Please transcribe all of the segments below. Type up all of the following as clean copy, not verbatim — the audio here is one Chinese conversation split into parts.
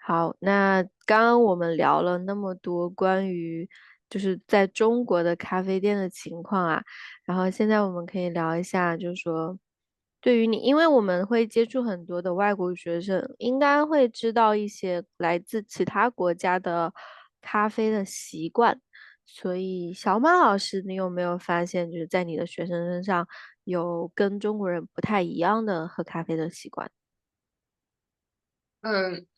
好，那刚刚我们聊了那么多关于就是在中国的咖啡店的情况啊，然后现在我们可以聊一下，就是说对于你，因为我们会接触很多的外国学生，应该会知道一些来自其他国家的咖啡的习惯。所以，小马老师，你有没有发现，就是在你的学生身上有跟中国人不太一样的喝咖啡的习惯？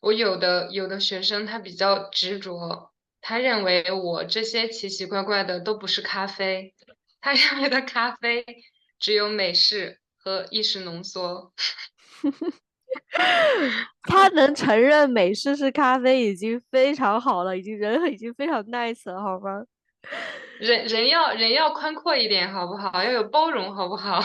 我有的学生他比较执着，他认为我这些奇奇怪怪的都不是咖啡，他认为的咖啡只有美式和意式浓缩。他能承认美式是咖啡已经非常好了，人已经非常 nice 了，好吗？人要宽阔一点，好不好？要有包容，好不好？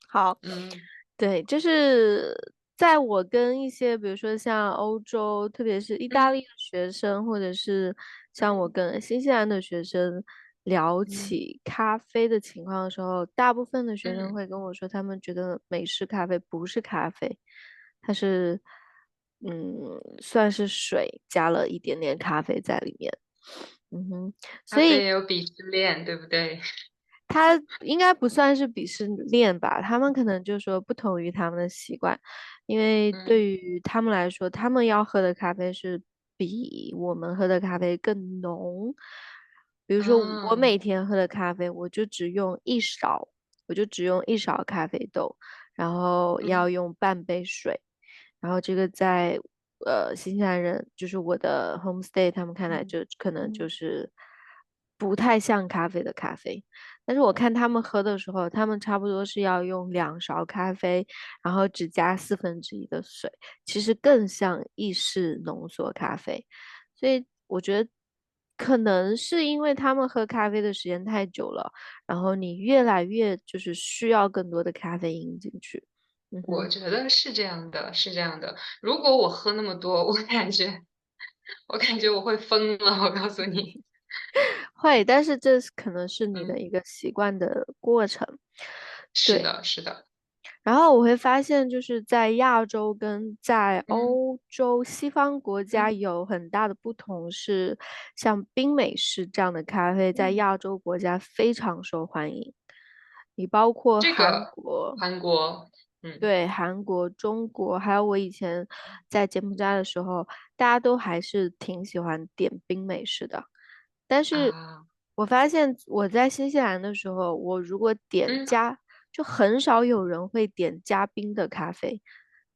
好，嗯对，就是在我跟一些，比如说像欧洲，特别是意大嗯利的学生，或者是像我嗯跟新西兰的学生聊嗯起咖啡的情况的时候，大部分的学生嗯，会跟我说，他们觉得美式咖啡不是咖啡，它是，算是水加了一点点咖啡在里面。嗯哼，咖所以啡也有鄙视链，对不对？他应该不算是鄙视链吧，他们可能就说不同于他们的习惯，因为嗯对于他们来说，他们要喝的咖啡是比我们喝的咖啡更浓。比如说我啊每天喝的咖啡，我就只用一勺咖啡豆，然后嗯要用半杯水，然后这个在新西兰人，就是我的 homestay，他们看来嗯就可能就嗯是不太像咖啡的咖啡。但是我看他们喝的时候，他们差不多是要用2勺咖啡，然后只加1/4的水，其实更像意式浓缩咖啡。所以我觉得可能是因为他们喝咖啡的时间太久了，然后你越来越就是需要更多的咖啡因进去。嗯我哼。觉得是这样的，是这样的。如果我喝那么多，我感觉我会疯了。我告诉你，会，但是可能是你的嗯，一个习惯的过程。对，是的，是的，然后我会发现，就是在亚洲跟在嗯欧洲西方国家嗯有很大的不同，是像冰美式这样的咖啡在嗯，亚洲国家非常受欢迎。你包括韩这个国，韩国，嗯对，韩国、中国，还有我以前在柬埔寨的时候，大家都还是挺喜欢点冰美式的。但是啊，我发现我在新西兰的时候，我如果嗯就很少有人会点加冰的咖啡，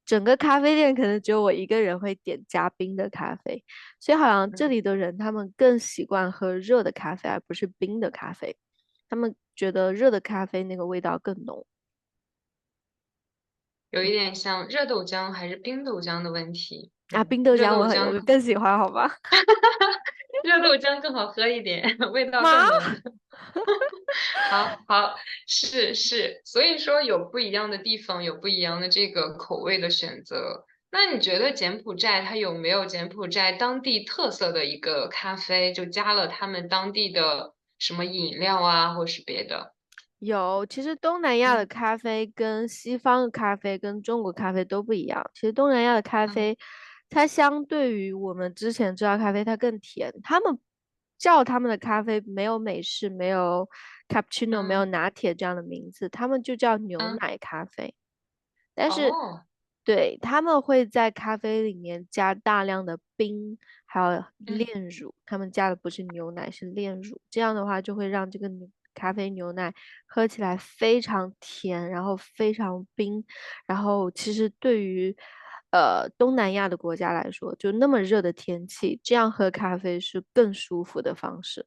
整个咖啡店可能只有我一个人会点加冰的咖啡，所以好像这嗯，里的人他们更习惯喝热的咖啡，而不是冰的咖啡。他们觉得热的咖啡那个味道更浓。有一点像热豆浆还是冰豆浆的问题。啊，嗯，冰豆浆我更喜欢，好吧？热豆浆更好喝一点，味道妈，更浓。好好，是是，所以说有不一样的地方，有不一样的这个口味的选择。那你觉得柬埔寨它有没有柬埔寨当地特色的一个咖啡，就加了他们当地的什么饮料啊，或是别的？有，其实东南亚的嗯咖啡跟西方的咖啡跟中国咖啡都不一样。其实东南亚的咖嗯啡，它相对于我们之前知道咖啡，它更甜。他们叫他们的咖啡没有美式，没有 cappuccino，没有嗯拿铁这样的名字，他们就叫牛嗯，奶咖啡。但是，哦，对，他们会在咖啡里面加大量的冰，还有嗯炼乳。他们加的不是牛奶，是炼乳。这样的话，就会让这个咖啡牛奶喝起来非常甜，然后非常冰。然后，其实对于东南亚的国家来说，就那么热的天气，这样喝咖啡是更舒服的方式。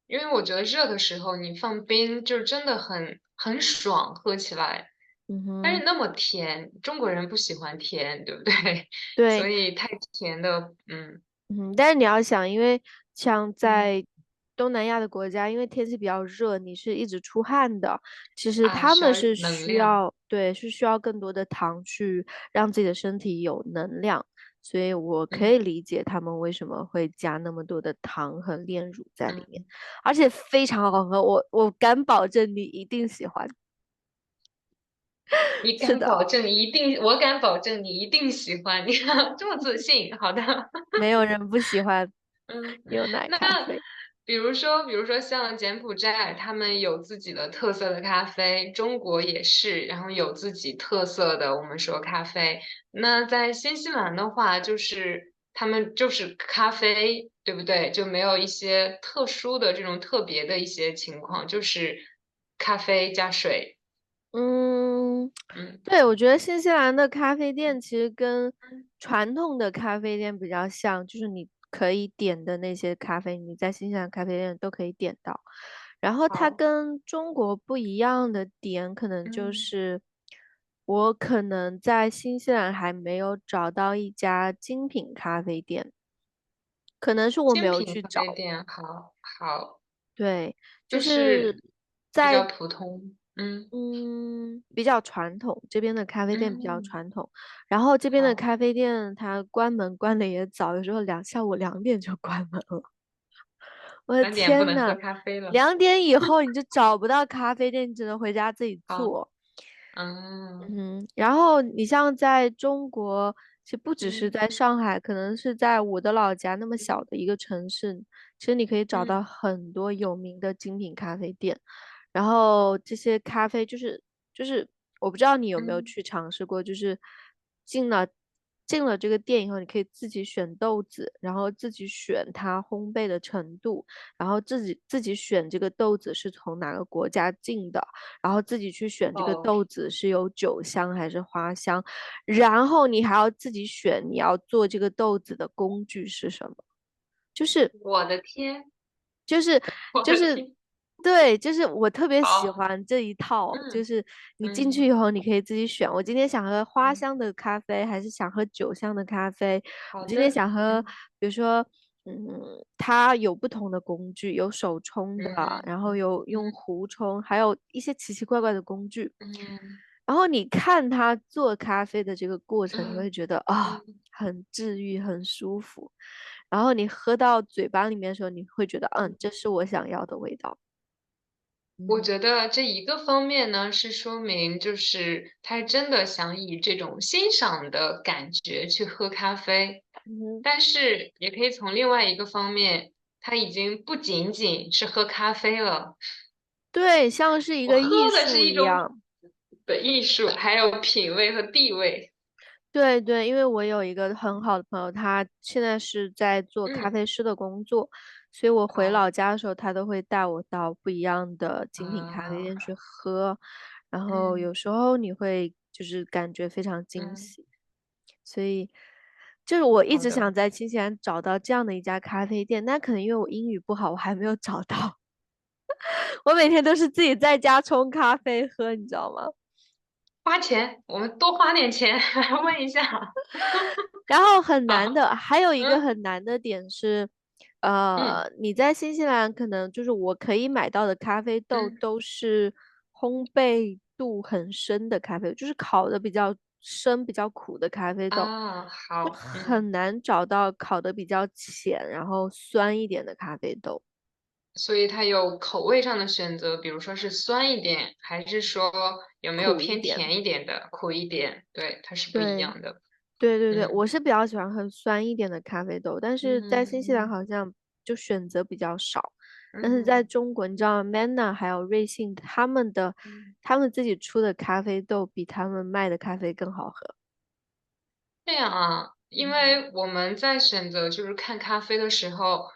因为我觉得热的时候你放冰就真的很爽，喝起来。嗯哼，但是那么甜，中国人不喜欢甜，对不对？所对。以太甜的，嗯，但是你要想，因为像嗯在东南亚的国家，因为天气比较热，你是一直出汗的，其实啊，需要他们是能量，对，是需要更多的糖去让自己的身体有能量，所以我可嗯以理解他们为什么会加那么多的糖和炼乳在里面，嗯，而且非常好喝，我敢保证你一定喜欢。你是的，敢保证你一定，我敢保证你一定喜欢，你看这么自信，好的。没有人不喜欢嗯，牛奶那咖啡。比如说像柬埔寨，他们有自己的特色的咖啡，中国也是，然后有自己特色的，我们说咖啡。那在新西兰的话，就是他们就是咖啡，对不对？就没有一些特殊的这种特别的一些情况，就是咖啡加水。嗯，嗯对，我觉得新西兰的咖啡店其实跟传统的咖啡店比较像，就是你可以点的那些咖啡，你在新西兰咖啡店都可以点到。然后它好，跟中国不一样的点，可能就嗯，是我可能在新西兰还没有找到一家精品咖啡店，可能是我没有精品咖啡去找。店，好好，对，就就是是在比较普通。嗯比较传统，这边的咖啡店比较嗯，传统。然后这边的好。咖啡店它关门关的也早，有时候下午2点就关门了。我的2点不天呐，能喝咖啡了。2点以后你就找不到咖啡店，你只能回家自己好，做。嗯嗯，然后你像在中国，其实不只是嗯在上海，可能是在我的老家那么小的一个城市，其实你可以找到嗯很多有名的精品咖啡店。然后这些咖啡就是，我不知道你有没有嗯，去尝试过，就是进了进了这个店以后，你可以自己选豆子，然后自己选它烘焙的程度，然后自己选这个豆子是从哪个国家进的。然后自己去选这个哦，豆子是有酒香还是花香，然后你还要自己选你要做这个豆子的工具是什么，就是我的天，就是我就是的天，对，就是我特别喜好，欢这一套，就嗯是你进去嗯以后，你可以自己选，我今天想喝花嗯，香的咖啡，还是想喝酒香的咖啡？我今天好的，想喝，嗯比如说，它有不同的工具，有手冲的，嗯然后有用嗯壶冲，还有一些奇奇怪怪的工具。嗯然后你看他做咖啡的这个过程，你会嗯觉得啊，嗯很治愈，很舒服。然后你喝到嘴巴里面的时候，你会觉得，这嗯。是我想要的味道。我嗯觉得这一个方面呢，是说明就是他真的想以这种欣赏的感觉去喝咖啡，嗯，但是也可以从另外一个方面，他已经不仅仅是喝咖啡了。对，像是一我个艺喝的是术一种一样。的艺术，还有品味和地位。对对，因为我有一个很好的朋友，他现在是在做咖嗯，啡师的工作，所以我回好老家的时候，他都会带我到不一样的精品咖啡啊，店去喝，然后嗯有时候你会就是感觉非常惊嗯，喜，所以就是我一好的。直想在新西兰找到这样的一家咖啡店，但可能因为我英语不好，我还没有找到。我每天都是自己在家冲咖啡喝，你知道吗？花钱，我们多花点钱，问一下。然后很难好，的，还有一个嗯很难的点是，嗯你在新西兰可能就是我可以买到的咖啡豆嗯都是烘焙度很深的咖啡，就是烤的比较深、比较苦的咖啡豆，啊，就好，很难找到烤的比较浅，然后酸一点的咖啡豆，所以它有口味上的选择，比如说是酸一点，还是说有没有苦一点。偏甜一点的，苦一点，对，它是不一对。样的。对对对，嗯我是比较喜欢喝酸一点的咖啡豆，但是在新西兰嗯好像就选择比较少。但是在嗯中国，你知道 Manna 还有瑞幸嗯，他们自己出的咖啡豆比他们卖的咖啡更好喝。这样啊，因为我们在选择就是看咖啡的时候，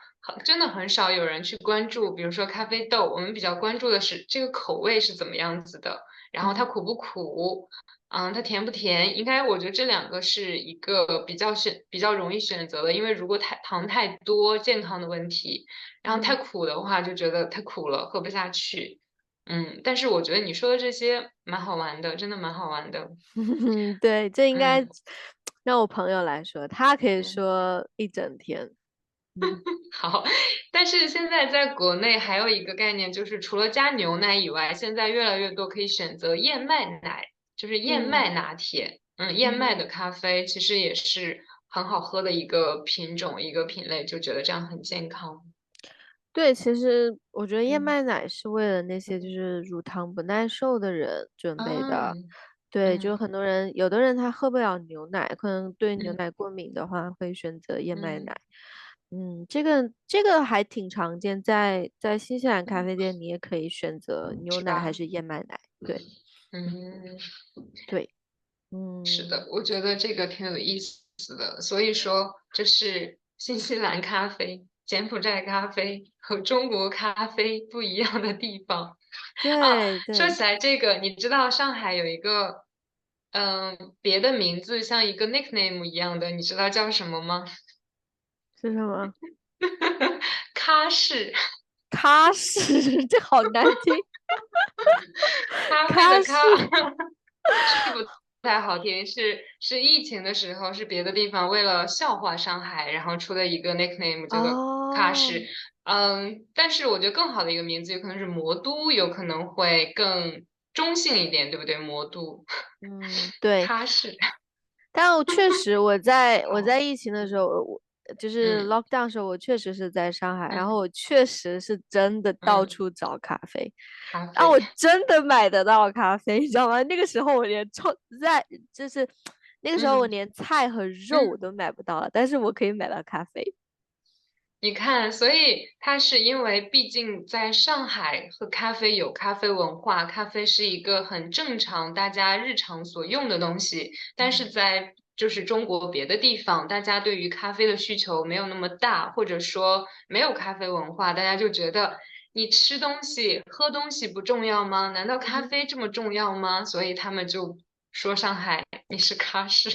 真的很少有人去关注，比如说咖啡豆，我们比较关注的是这个口味是怎么样子的，然后它嗯苦不苦，它甜不甜，应该我觉得这两个是一个比较容易选择的，因为如果糖太多，健康的问题，然后太嗯，苦的话，就觉得太苦了，喝不下去。但是我觉得你说的这些蛮好玩的，真的蛮好玩的。对，这应该嗯。让我朋友来说，他可以嗯说一整天。嗯好，但是现在在国内还有一个概念，就是除了加牛奶以外，现在越来越多可以选择燕麦奶，就是燕嗯麦拿铁。燕麦嗯。的咖啡其实也是很好喝的一个品种，一个品类，就觉得这样很健康。对，其实我觉得燕嗯麦奶是为了那些就是乳糖不耐受的人准备啊，的。对，就嗯很多人，有的人他喝不了牛奶，可能对牛嗯奶过敏的话，会选择燕麦嗯奶。这个还挺常见，在新西兰咖嗯，啡店，你也可以选择牛是吧？奶还是燕麦奶。对嗯。对，嗯，是的，我觉得这个挺有意思的。所以说，这是新西兰咖啡、柬埔寨咖啡和中国咖啡不一样的地方啊。对对，说起来这个，你知道上海有一个别的名字，像一个 nickname 一样的，你知道叫什么吗？是什么？咖士，咖士，这好难听，咖啡的咖。咖士。不太好听，是疫情的时候，是别的地方为了笑话上海，然后出的一个 nickname 叫做喀哦，什。但是我觉得更好的一个名字有可能是魔都，有可能会更中性一点，对不对？魔都，嗯，对。喀什。但我确实，我在好，疫情的时候，我就是 嗯 lockdown 的时候，我确实是在上海，然后嗯我确实是真的到嗯，处找咖啡，然后我咖啡，真的买得到咖啡，你知道吗？那个时候我连在就是那个时候我嗯连菜和肉我嗯。都买不到了，但是我可以买到咖啡。你看，所以它是因为毕竟在上海喝咖啡有咖啡文化，咖啡是一个很正常大家日常所用的东西。但是在就是中国别的地方，大家对于咖啡的需求没有那么大，或者说没有咖啡文化，大家就觉得你吃东西、喝东西不重要吗？难道咖啡这么重要吗？所以他们就说上海你是咖士。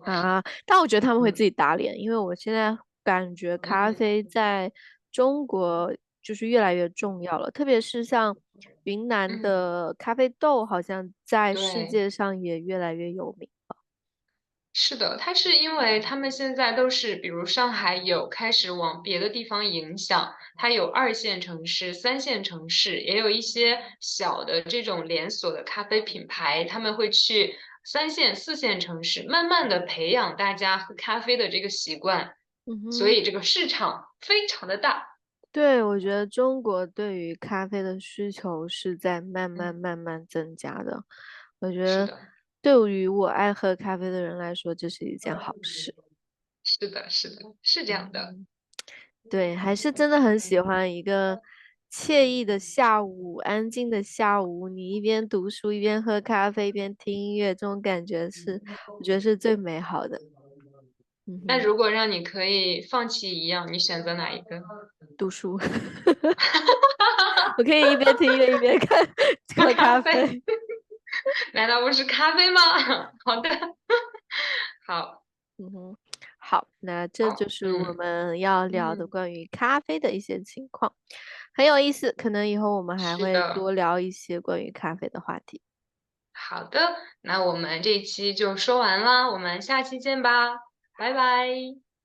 啊，但我觉得他们会自嗯己打脸，因为我现在感觉咖嗯啡在中国就是越来越重要了，特别是像云南嗯，的咖啡豆，好像在世对。界上也越来越有名。是的，它是因为他们现在都是，比如上海有开始往别的地方影响，它有2线城市、3线城市，也有一些小的这种连锁的咖啡品牌，他们会去3线、4线城市，慢慢的培养大家喝咖啡的这个习惯，嗯哼，所以这个市场非常的大。对，我觉得中国对于咖啡的需求是在慢慢嗯，慢慢增加的。我觉得是的，对于我爱喝咖啡的人来说，这是一件好事。是的，是的，是这样的。嗯。对，还是真的很喜欢一个惬意的下午，安静的下午，你一边读书一边喝咖啡一边听音乐，这种感觉是我觉得是最美好的。嗯哼，那如果让你可以放弃一样，你选择哪一个？读书，我可以一边听音乐一边喝喝咖咖啡？啡。难道不是咖啡吗？好的，好，嗯哼，好，那这就好，是我们要聊的嗯，关于咖啡的一些情况，很有意思，可能以后我们还会是的，多聊一些关于咖啡的话题。好的，那我们这一期就说完啦，我们下期见吧，拜拜。